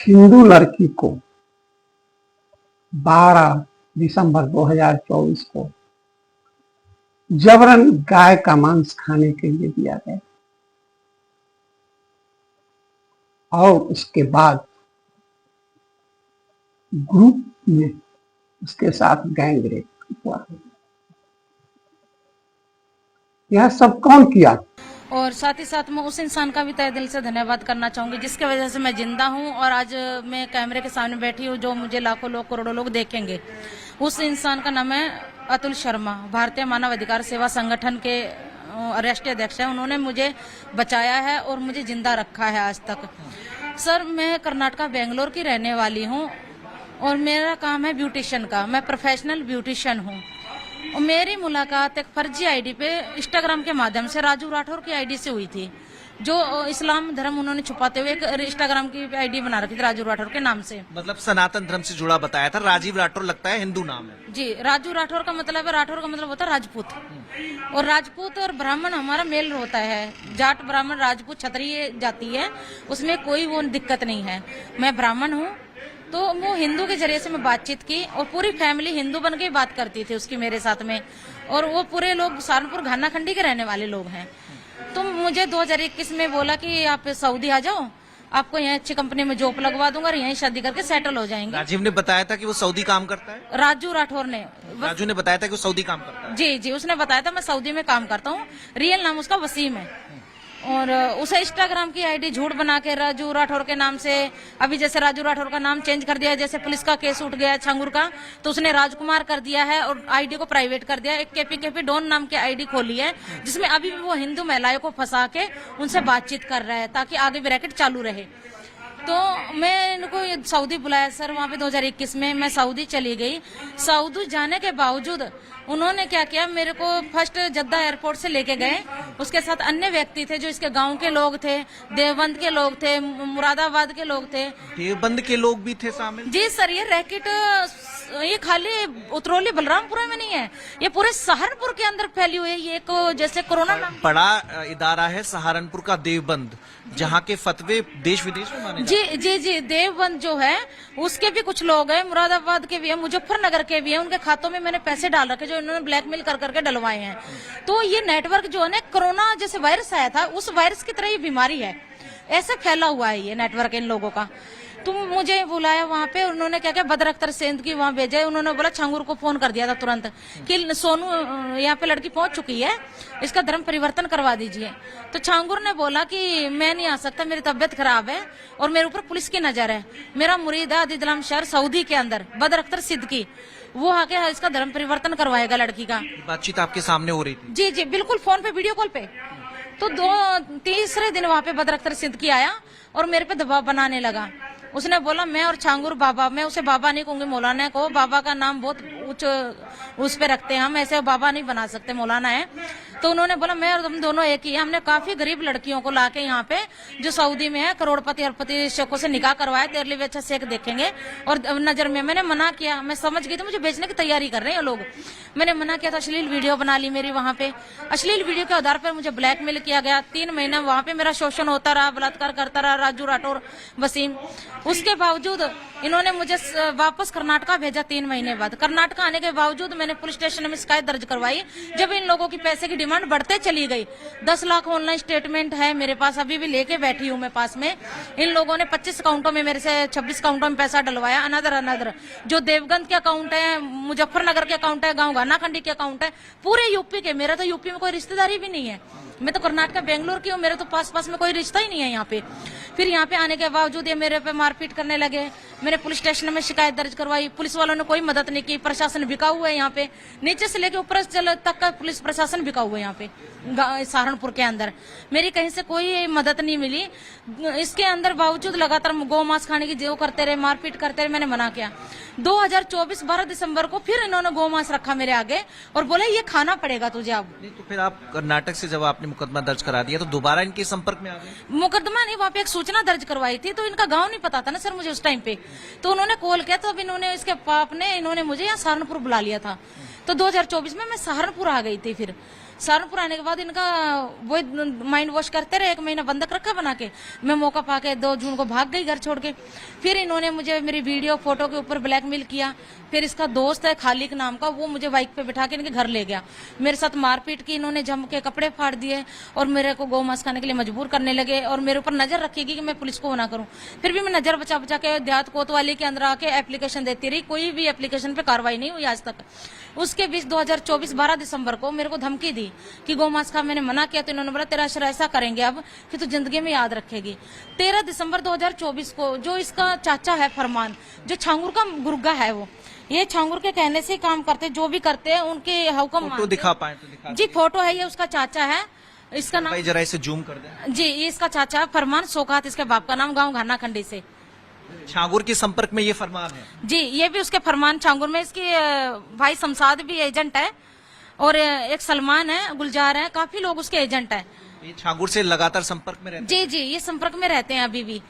हिंदू लड़की को 12 दिसंबर 2024 को जबरन गाय का मांस खाने के लिए दिया गया और उसके बाद ग्रुप में उसके साथ गैंग रेप हुआ। यह सब कौन किया? और साथ ही साथ मैं उस इंसान का भी तहे दिल से धन्यवाद करना चाहूंगी जिसके वजह से मैं जिंदा हूं और आज मैं कैमरे के सामने बैठी हूं, जो मुझे लाखों लोग करोड़ों लोग देखेंगे। उस इंसान का नाम है अतुल शर्मा, भारतीय मानव अधिकार सेवा संगठन के राष्ट्रीय अध्यक्ष है। उन्होंने मुझे बचाया है और मुझे जिंदा रखा है आज तक। सर, मैं कर्नाटका बेंगलोर की रहने वाली हूँ और मेरा काम है ब्यूटिशियन का। मैं प्रोफेशनल ब्यूटिशियन हूँ और मेरी मुलाकात एक फर्जी आईडी पे इंस्टाग्राम के माध्यम से राजू राठौर की आईडी से हुई थी, जो इस्लाम धर्म उन्होंने छुपाते हुए एक इंस्टाग्राम की आईडी बना रखी थी राजू राठौर के नाम से। मतलब सनातन धर्म से जुड़ा बताया था। राजीव राठौर लगता है हिंदू नाम है। जी, राजू राठौर का मतलब है, राठौर का मतलब होता है राजपूत। और राजपूत और ब्राह्मण हमारा मेल होता है। जाट ब्राह्मण राजपूत क्षत्रिय जाति है, उसमें कोई वो दिक्कत नहीं है। मैं ब्राह्मण हूँ तो वो हिंदू के जरिए से मैं बातचीत की और पूरी फैमिली हिंदू बन के बात करती थी उसकी मेरे साथ में। और वो पूरे लोग सहारनपुर घाना खंडी के रहने वाले लोग हैं। तो मुझे 2021 में बोला कि आप सऊदी आ जाओ, आपको यहाँ अच्छी कंपनी में जॉब लगवा दूंगा और यहीं शादी करके सेटल हो जाएंगे। राजीव ने बताया था कि वो सऊदी काम करता है। राजू राठौर ने राजू ने बताया था कि वो सऊदी काम करता है। जी, उसने बताया था मैं सऊदी में काम करता हूँ। रियल नाम उसका वसीम है और उसे इंस्टाग्राम की आईडी झूठ बना के राजू राठौर के नाम से, अभी जैसे राजू राठौर का नाम चेंज कर दिया, जैसे पुलिस का केस उठ गया छंगूर का, तो उसने राजकुमार कर दिया है और आईडी को प्राइवेट कर दिया। एक केपी डॉन नाम की आईडी खोली है जिसमें अभी भी वो हिंदू महिलाओं को फंसा के उनसे बातचीत कर रहा है ताकि आगे ब्रैकेट चालू रहे। तो मैं इनको सऊदी बुलाया सर। वहाँ पे 2021 में मैं सऊदी चली गई। सऊदी जाने के बावजूद उन्होंने क्या किया, मेरे को फर्स्ट जद्दा एयरपोर्ट से लेके गए। उसके साथ अन्य व्यक्ति थे जो इसके गांव के लोग थे, देवबंद के लोग थे, मुरादाबाद के लोग थे। देवबंद के लोग भी थे शामिल? जी सर, ये रैकेट ये खाली उतरौली बलरामपुरा में नहीं है, ये पूरे सहारनपुर के अंदर फैली हुई है। ये एक जैसे कोरोना बड़ा इदारा है सहारनपुर का देवबंद, जहाँ के फतवे देश विदेश में माने जाते हैं। जी, देवबंद जो है उसके भी कुछ लोग हैं, मुरादाबाद के भी हैं, मुजफ्फरनगर के भी हैं। उनके खातों में मैंने पैसे डाल रखे जो इन्होंने ब्लैकमेल कर करके डलवाए हैं। तो ये नेटवर्क जो है ना, कोरोना जैसे वायरस आया था उस वायरस की तरह ये बीमारी है, ऐसे फैला हुआ है ये नेटवर्क इन लोगों का। तो मुझे बुलाया वहाँ पे, उन्होंने क्या किया, बदर अख्तर सेंध की वहाँ भेजा। उन्होंने बोला छंगूर को फोन कर दिया था तुरंत कि सोनू यहाँ पे लड़की पहुंच चुकी है, इसका धर्म परिवर्तन करवा दीजिए। तो छांगुर ने बोला कि मैं नहीं आ सकता, मेरी तबीयत खराब है और मेरे ऊपर पुलिस की नजर है। मेरा मुरीद है अदीदलाम शहर सऊदी के अंदर, बदर अख्तर सिद्दीकी, वो आके इसका धर्म परिवर्तन करवाएगा लड़की का। बातचीत आपके सामने हो रही थी? जी, बिल्कुल, फोन पे, वीडियो कॉल पे। तो तीसरे दिन वहाँ पे बदर अख्तर सिद्दीकी आया और मेरे पे दबाव बनाने लगा। उसने बोला मैं और छांगुर बाबा, मैं उसे बाबा नहीं कहूंगी, मौलाना को। बाबा का नाम बहुत उच्च उस पे रखते हैं हम, ऐसे बाबा नहीं बना सकते, मौलाना है। तो उन्होंने बोला मैं और तुम दोनों एक ही है। हमने काफी गरीब लड़कियों को लाके यहाँ पे जो सऊदी में है, करोड़पति अरबपति शेखों से निकाह करवाया, तेरे लिए अच्छा शेख देखेंगे। और नजर में मैंने मना किया, मैं समझ गई थी मुझे बेचने की तैयारी कर रहे हैं लोग। मैंने मना किया था, अश्लील वीडियो बना ली मेरी वहाँ पे। अश्लील वीडियो के आधार पर मुझे ब्लैकमेल किया गया। 3 महीने वहाँ पे मेरा शोषण होता रहा, बलात्कार करता रहा राजू राठौर वसीम। उसके बावजूद इन्होंने मुझे वापस कर्नाटका भेजा 3 महीने बाद। कर्नाटका आने के बावजूद मैंने पुलिस स्टेशन में शिकायत दर्ज करवाई। जब इन लोगों की पैसे की डिमांड बढ़ते चली गई, 10 लाख ऑनलाइन स्टेटमेंट है मेरे पास, अभी भी लेके बैठी हूँ मैं पास में। इन लोगों ने 25 अकाउंटों में मेरे से 26 अकाउंटों में पैसा डलवाया, अनदर जो देवगंज के अकाउंट है, मुजफ्फरनगर के अकाउंट है, गाँव घानाखंडी के अकाउंट है, पूरे यूपी के। मेरा तो यूपी में कोई रिश्तेदारी भी नहीं है, मैं तो कर्नाटका बेंगलोर की हूँ, मेरे तो पास में कोई रिश्ता ही नहीं है यहाँ पे। फिर यहाँ पे आने के बावजूद ये मेरे पे मारपीट करने लगे। मैंने पुलिस स्टेशन में शिकायत दर्ज करवाई, पुलिस वालों ने कोई मदद नहीं की। प्रशासन बिका हुआ है यहाँ पे, नीचे से लेके ऊपर तक का पुलिस प्रशासन बिका हुआ है यहाँ पे सहारनपुर के अंदर। मेरी कहीं से कोई मदद नहीं मिली। इसके अंदर बावजूद लगातार गौ मांस खाने की जो करते रहे, मारपीट करते रहे। मैंने मना किया। 2024 12 दिसंबर को फिर इन्होंने गौ मांस रखा मेरे आगे और बोले ये खाना पड़ेगा तुझे अब। नहीं तो फिर आप कर्नाटक से जब आपने मुकदमा दर्ज करा दिया तो दोबारा इनके संपर्क में आ गए? मुकदमा नहीं, वहाँ पे एक सूचना दर्ज करवाई थी, तो इनका गांव नहीं पता था ना सर मुझे उस टाइम पे। तो उन्होंने कॉल किया, तो अब इन्होंने, इसके बाप ने, इन्होंने मुझे यहाँ सहारनपुर बुला लिया था। तो 2024 में मैं सहारनपुर आ गई थी। फिर सहारनपुर आने के बाद इनका वो माइंड वॉश करते रहे, 1 महीना बंधक रखा बना के। मैं मौका पाके 2 जून को भाग गई घर छोड़ के। फिर इन्होंने मुझे मेरी वीडियो फोटो के ऊपर ब्लैकमेल किया। फिर इसका दोस्त है खालिक नाम का, वो मुझे बाइक पे बिठा के इनके घर ले गया। मेरे साथ मारपीट की इन्होंने, जम के कपड़े फाड़ दिए और मेरे को गौ मांस खाने के लिए मजबूर करने लगे और मेरे ऊपर नजर रखेगी कि मैं पुलिस को ना करूं। फिर भी मैं नजर बचा बचा के देहात कोतवाली के अंदर आके एप्लीकेशन देती रही, कोई भी एप्लीकेशन पे कार्रवाई नहीं हुई आज तक। उसके बीच 2024 12 दिसंबर को मेरे को धमकी दी कि गौ मांस का मैंने मना किया, तो इन्होंने बोला तेरा अशर ऐसा करेंगे अब कि तू जिंदगी में याद रखेगी। 13 दिसंबर 2024 को जो इसका चाचा है फरमान, जो छांगुर का गुर्गा है, वो ये छांगुर के कहने से काम करते, जो भी करते हैं उनके हुक्म फोटो दिखा पाए तो दिखा जी। फोटो है, ये उसका चाचा है, इसका नाम भाई जरा इसे जूम कर दें। जी, ये इसका चाचा है फरमान सोकात, इसके बाप का नाम, गांव घाना खंडी से। छांगुर के संपर्क में ये फरमान है जी, ये भी उसके फरमान छांगुर में। इसके भाई शमशाद भी एजेंट है और एक सलमान है, गुलजार है, काफी लोग उसके एजेंट है। ये छांगुर से लगातार संपर्क में रहते जी जी, ये संपर्क में रहते हैं अभी भी।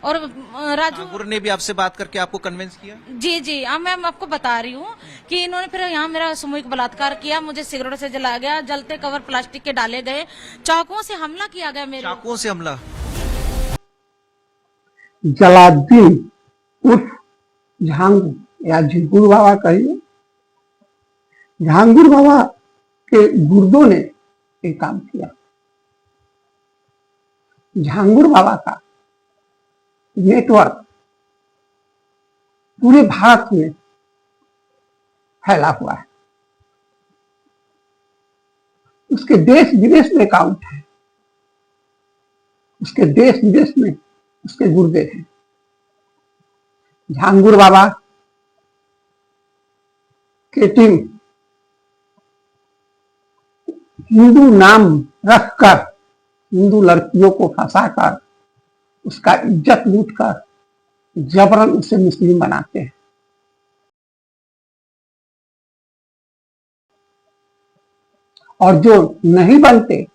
और राजू छांगुर ने भी आपसे बात करके आपको कन्विंस किया? जी जी, अब मैं आपको बता रही हूँ कि इन्होंने फिर यहाँ मेरा सामूहिक बलात्कार किया, मुझे सिगरेट से जलाया गया, जलते कवर प्लास्टिक के डाले गए, चाकुओं से हमला किया गया मेरे। चाकुओं से हमला? जलालुद्दीन उर्फ जहांगीर या झिंगुर बाबा कहिए, जहांगीर बाबा के गुर्दों ने ये काम किया। जहांगीर बाबा का नेटवर्क पूरे भारत में फैला हुआ है। उसके देश विदेश में अकाउंट है, उसके देश विदेश में उसके गुर्दे हैं। जहांगीर बाबा के टीम हिंदू नाम रखकर हिंदू लड़कियों को फंसाकर उसका इज्जत लूटकर जबरन उसे मुस्लिम बनाते हैं। और जो नहीं बनते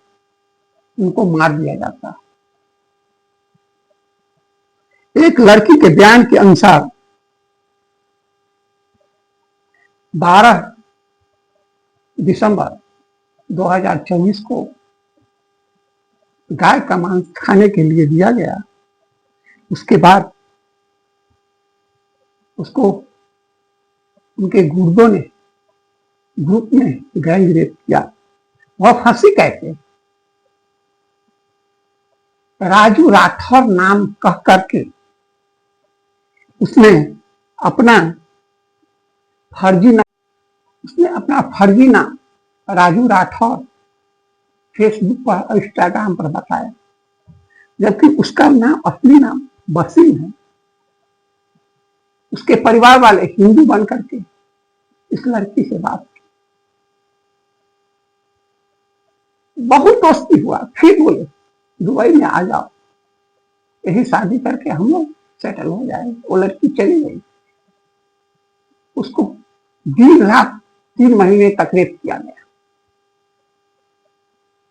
उनको मार दिया जाता है। एक लड़की के बयान के अनुसार 12 दिसंबर 2024 को गाय का मांस खाने के लिए दिया गया। उसके बाद उसको उनके गुर्दों ने ग्रुप में गैंग रेप किया। वह फांसी कैसे? राजू राठौर नाम कह करके उसने अपना फर्जी नाम राजू राठौर फेसबुक पर, इंस्टाग्राम पर बताया, जबकि उसका नाम असली नाम वसीम है। उसके परिवार वाले हिंदू बन करके इस लड़की से बात की, बहुत दोस्ती हुआ। फिर बोले दुबई में आ जाओ, यही शादी करके हम लोग सेटल हो जाएंगे। वो लड़की चली गई। उसको दिन रात 3 महीने तक रेप किया गया।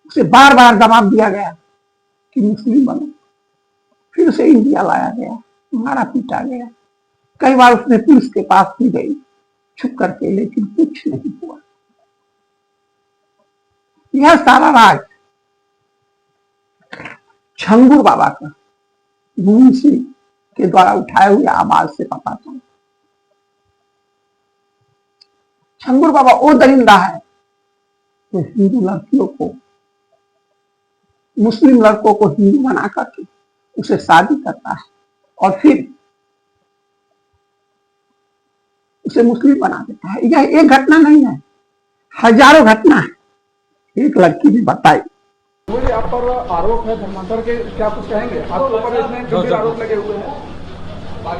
उसे बार बार दबाव दिया गया कि मुस्लिम बनो। फिर उसे इंडिया लाया गया, मारा पीटा गया। कई बार उसने पुलिस के पास भी गई छुप करके, लेकिन कुछ नहीं हुआ। यह सारा राज छंगुर बाबा का गुरु सिंह के द्वारा उठाए हुए आवाज से पता चला। छंगुर बाबा वो दरिंदा है तो हिंदू लड़कियों को, मुस्लिम लड़कों को हिंदू बना करके उसे शादी करता है और फिर उसे मुस्लिम बना देता है। यह एक घटना नहीं है, हजारों घटना है। एक लड़की ने बताई। मुझे आप पर आरोप है धर्मांतर के, क्या कुछ कहेंगे? आपके ऊपर इसमें गंभीर आरोप लगे हुए हैं।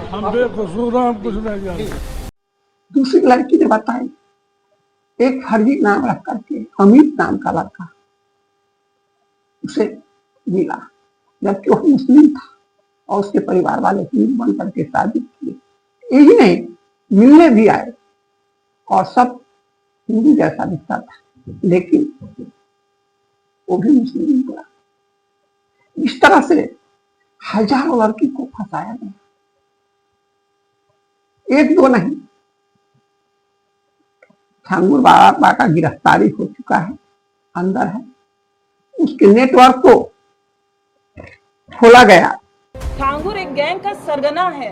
हम बेकसूर हैं, हम कुछ नहीं जानते। दूसरी लड़की ने बताई, एक फर्जी नाम रख करके अमित नाम का लड़का उसे मिला, जबकि वो मुस्लिम था और उसके परिवार वाले हिंदू बन करके शादी किए। यही नहीं, मिलने भी आए और सब हिंदू जैसा दिखता था, लेकिन वो भी मुस्लिम निकला। इस तरह से हजारों लड़की को फंसाया गया। एक दो नहीं, छांगुर बाबा का गिरफ्तारी हो चुका है। अंदर है, उसके नेटवर्क को खोला गया। छांगुर एक गैंग का सरगना है।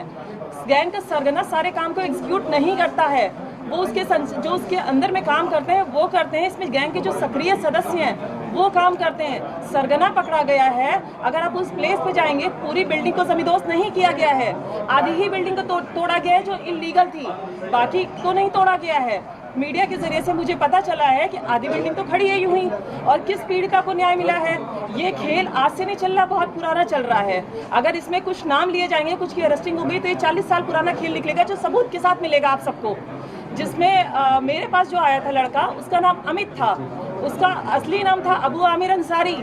गैंग का सरगना सारे काम को एग्जीक्यूट नहीं करता है, वो जो उसके अंदर में काम करते हैं वो करते हैं। इसमें गैंग के जो सक्रिय सदस्य हैं वो काम करते हैं। सरगना पकड़ा गया है। अगर आप उस प्लेस पे जाएंगे, पूरी बिल्डिंग को जमींदोज नहीं किया गया है, आधी ही बिल्डिंग को तोड़ा गया है जो इलीगल थी, बाकी को नहीं तोड़ा गया है। मीडिया के जरिए से मुझे पता चला है कि आधी बिल्डिंग तो खड़ी है यूं ही, और किस पीड़िता को न्याय मिला है। ये खेल आज से नहीं चल रहा, बहुत पुराना चल रहा है। अगर इसमें कुछ नाम लिए जाएंगे, कुछ की अरेस्टिंग होगी, तो ये 40 साल पुराना खेल निकलेगा, जो सबूत के साथ मिलेगा आप सबको। जिसमें मेरे पास जो आया था लड़का, उसका नाम अमित था। उसका असली नाम था अबू आमिर अंसारी।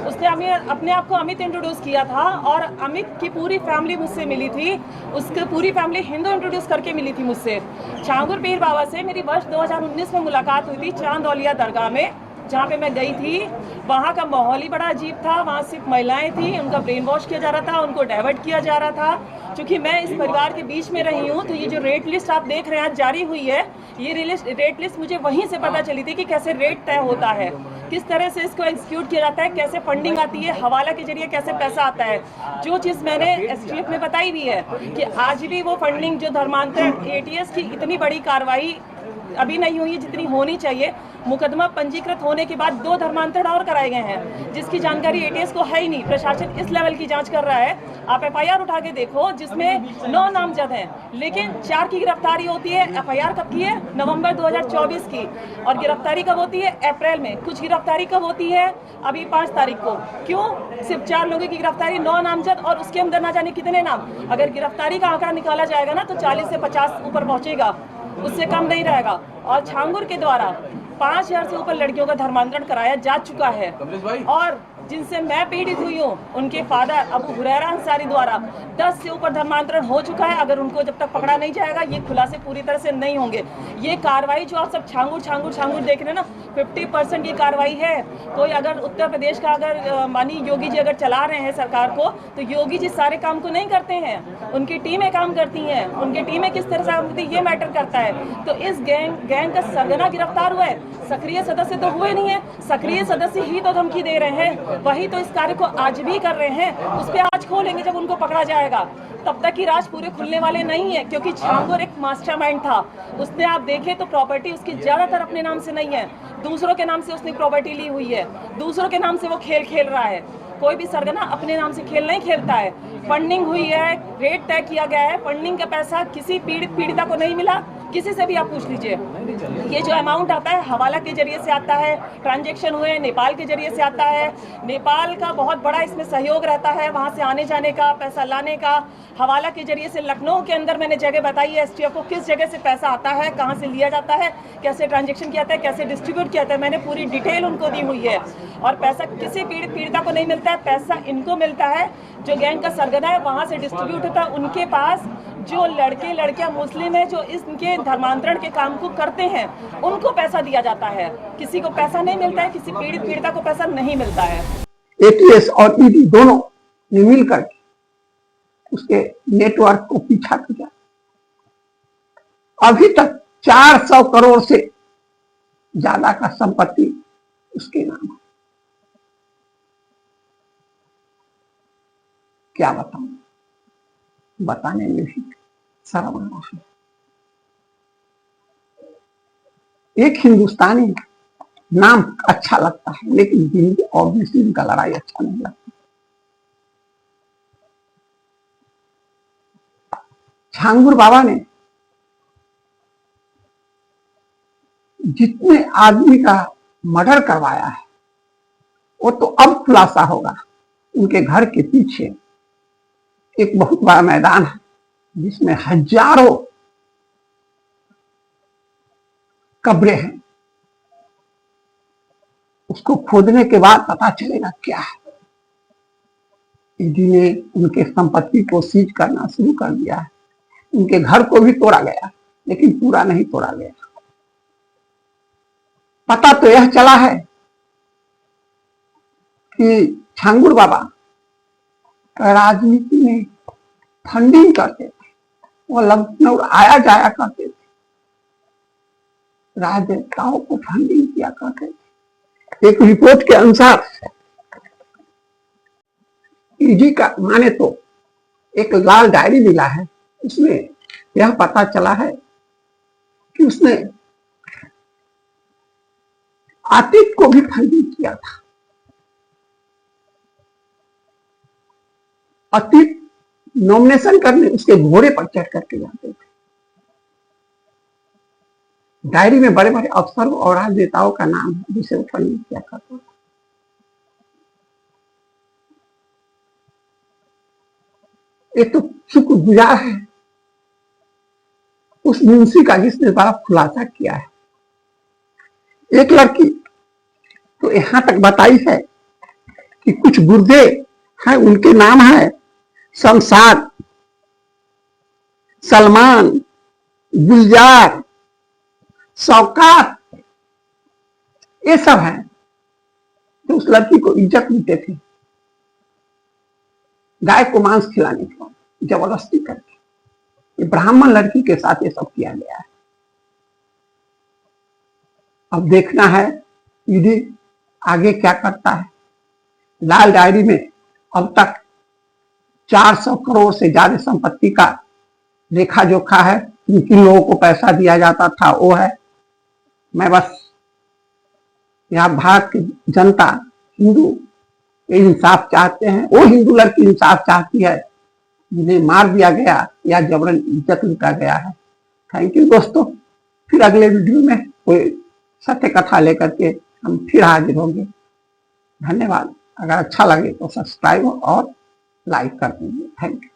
उसने अपने आप को अमित इंट्रोड्यूस किया था, और अमित की पूरी फैमिली मुझसे मिली थी। उसकी पूरी फैमिली हिंदू इंट्रोड्यूस करके मिली थी मुझसे। छांगुर पीर बाबा से मेरी वर्ष 2019 में मुलाकात हुई थी चांदौलिया दरगाह में, जहाँ पे मैं गई थी। वहाँ का माहौल ही बड़ा अजीब था। वहाँ सिर्फ महिलाएं थी, उनका ब्रेन वॉश किया जा रहा था, उनको डाइवर्ट किया जा रहा था। क्योंकि मैं इस परिवार के बीच में रही हूँ, तो ये जो रेट लिस्ट आप देख रहे हैं जारी हुई है, ये रेट लिस्ट मुझे वहीं से पता चली थी कि कैसे रेट तय होता है, किस तरह से इसको एग्जीक्यूट किया जाता है, कैसे फंडिंग आती है, हवाला के जरिए कैसे पैसा आता है। जो चीज़ मैंने एसटीएफ में बताई भी है कि आज भी वो फंडिंग जो धर्मांतरण एटीएस की इतनी बड़ी कार्रवाई अभी नहीं हुई है जितनी होनी चाहिए। मुकदमा पंजीकृत होने के बाद 2 धर्मांतरण और कराए गए हैं, जिसकी जानकारी एटीएस को है ही नहीं। प्रशासन इस लेवल की जांच कर रहा है। आप एफआईआर उठा के देखो, जिसमें 9 नामजद हैं, लेकिन 4 की गिरफ्तारी होती है। एफआईआर कब की है? नवंबर 2024 की। और गिरफ्तारी कब होती है? अप्रैल में। कुछ गिरफ्तारी कब होती है? अभी 5 तारीख को। क्यों सिर्फ 4 लोगों की गिरफ्तारी, 9 नामजद, और उसके अंदर ना जाने कितने नाम। अगर गिरफ्तारी का आंकड़ा निकाला जाएगा ना, तो 40 से 50 ऊपर पहुंचेगा, उससे कम नहीं रहेगा। और छांगुर के द्वारा 5000 से ऊपर लड़कियों का धर्मांतरण कराया जा चुका है। और जिनसे मैं पीड़ित हुई हूँ, उनके फादर अबू हुरैरा अंसारी द्वारा 10 से ऊपर धर्मांतरण हो चुका है। अगर उनको जब तक पकड़ा नहीं जाएगा, ये खुलासे पूरी तरह से नहीं होंगे। ये कार्रवाई जो आप सब छांगुर छांगुर छांगुर देख रहे हैं ना, 50% ये कार्रवाई है। कोई अगर उत्तर प्रदेश का अगर मानी योगी जी अगर चला रहे हैं सरकार को, तो योगी जी सारे काम को नहीं करते हैं, उनकी टीमें काम करती हैं। उनकी टीमें किस तरह से काम करती है, ये मैटर करता है। तो इस गैंग का सरगना गिरफ्तार हुआ है, सक्रिय सदस्य तो हुए नहीं है। सक्रिय सदस्य ही तो धमकी दे रहे हैं, वही तो इस कार्य को आज भी कर रहे हैं। उस पर आज खोलेंगे जब उनको पकड़ा जाएगा। तब तक की राज पूरे खुलने वाले नहीं है, क्योंकि छांगुर एक मास्टरमाइंड था। उसने आप देखें तो प्रॉपर्टी उसकी ज्यादातर अपने नाम से नहीं है, दूसरों के नाम से उसने प्रॉपर्टी ली हुई है, दूसरों के नाम से वो खेल खेल रहा है। कोई भी सरगना अपने नाम से खेल नहीं खेलता है। फंडिंग हुई है, रेट तय किया गया है, फंडिंग का पैसा किसी पीड़िता को नहीं मिला। किसी से भी आप पूछ लीजिए, ये जो अमाउंट आता है हवाला के जरिए से आता है, ट्रांजैक्शन हुए नेपाल के जरिए से आता है। नेपाल का बहुत बड़ा इसमें सहयोग रहता है, वहाँ से आने जाने का, पैसा लाने का। हवाला के जरिए से लखनऊ के अंदर मैंने जगह बताई है एसटीएफ को, किस जगह से पैसा आता है, कहाँ से लिया जाता है, कैसे ट्रांजैक्शन किया जाता है, कैसे डिस्ट्रीब्यूट किया जाता है। मैंने पूरी डिटेल उनको दी हुई है। और पैसा किसी पीड़िता को नहीं मिलता है, पैसा इनको मिलता है। जो गैंग का सरगना है वहाँ से डिस्ट्रीब्यूट होता है उनके पास। जो लड़के लड़कियां मुस्लिम है, जो इनके धर्मांतरण के काम को करते हैं, उनको पैसा दिया जाता है। किसी को पैसा नहीं मिलता है, किसी पीड़िता को पैसा नहीं मिलता है। एटीएस और ईडी दोनों ने मिलकर उसके नेटवर्क को पीछा किया। अभी तक 400 करोड़ से ज्यादा का संपत्ति उसके नाम है। क्या बताऊं, बताने में भी शर्म आ रहा है। एक हिंदुस्तानी नाम अच्छा लगता है, लेकिन हिंदू और मुस्लिम का लड़ाई अच्छा नहीं लगता। छांगुर बाबा ने जितने आदमी का मर्डर करवाया है, वो तो अब खुलासा होगा। उनके घर के पीछे एक बहुत बड़ा मैदान है, जिसमें हजारों कब्रें हैं। उसको खोदने के बाद पता चलेगा क्या है। ईडी ने उनके संपत्ति को सीज करना शुरू कर दिया है। उनके घर को भी तोड़ा गया, लेकिन पूरा नहीं तोड़ा गया। पता तो यह चला है कि छांगुर बाबा राजनीति में फंडिंग करते थे। वो लखनऊ आया जाया करते थे, राजनेताओं को फंडिंग किया करते थे। एक रिपोर्ट के अनुसार ईडी का माने तो एक लाल डायरी मिला है, उसमें यह पता चला है कि उसने आतिफ को भी फर्जी किया था। आतिफ नॉमिनेशन करने उसके घोड़े पर चढ़ करके जाते थे। डायरी में बड़े बड़े अफसर और राजनेताओं का नाम है जिसे वो फर्जी किया करता था। ये तो शुक्रगुजार है उस मुंशी का जिसने बड़ा खुलासा किया है। एक लड़की तो यहां तक बताई है कि कुछ गुर्दे हैं, उनके नाम है शमशाद, सलमान, गुलजार, शौकात, ये सब हैं तो उस लड़की को इज्जत देते थे गाय को मांस खिलाने के बाद जबरदस्ती करके। ये ब्राह्मण लड़की के साथ ये सब किया गया है। अब देखना है ईडी आगे क्या करता है। लाल डायरी में अब तक 400 करोड़ से ज्यादा संपत्ति का लेखा जोखा है। किन लोगों को पैसा दिया जाता था वो है। मैं बस यहाँ भारत की जनता हिंदू इंसाफ चाहते हैं। वो हिंदू लड़की इंसाफ चाहती है जिन्हें मार दिया गया या जबरन इज्जत लूटा गया है। थैंक यू दोस्तों, फिर अगले वीडियो में कोई सत्य कथा लेकर के हम फिर हाजिर होंगे। धन्यवाद। अगर अच्छा लगे तो सब्सक्राइब और लाइक कर दीजिए। Thank you.